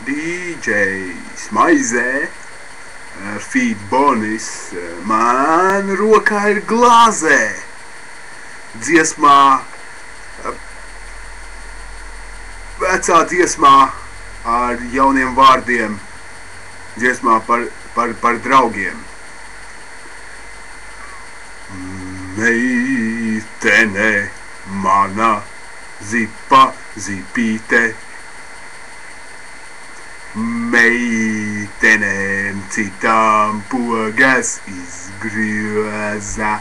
DJ Smaizē, Feed Bonis, man rokā ir glāzē. Dziesmā, vecā dziesmā ar jauniem vārdiem, dziesmā par draugiem. Meitene, mana zipa, zipīte, meitenēm citām pogas izgrieza.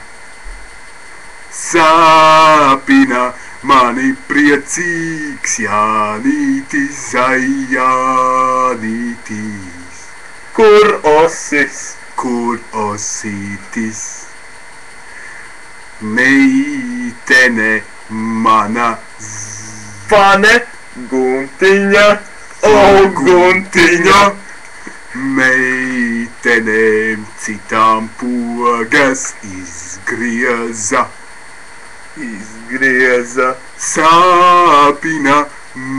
Sāpina mani priecīgs Jānītis, ai Jānītis. Kur osis? Kur osītis? Meitene mana Fane, Guntiņa, o Guntiņa. Meitenēm citām pogas izgrieza. Sāpina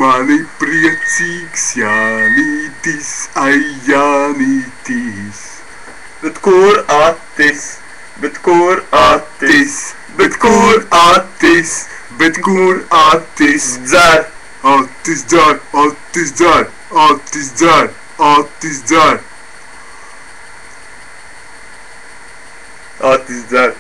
mani priecīgs Jānītis, ai Jānītis. Bet kur Attis? Bet kur Attis? Bet kur Attis? Bet kur Attis? Dzer! Attis dzer! Attis dzer! Attis dzer! Attis dzer! Attis dzer!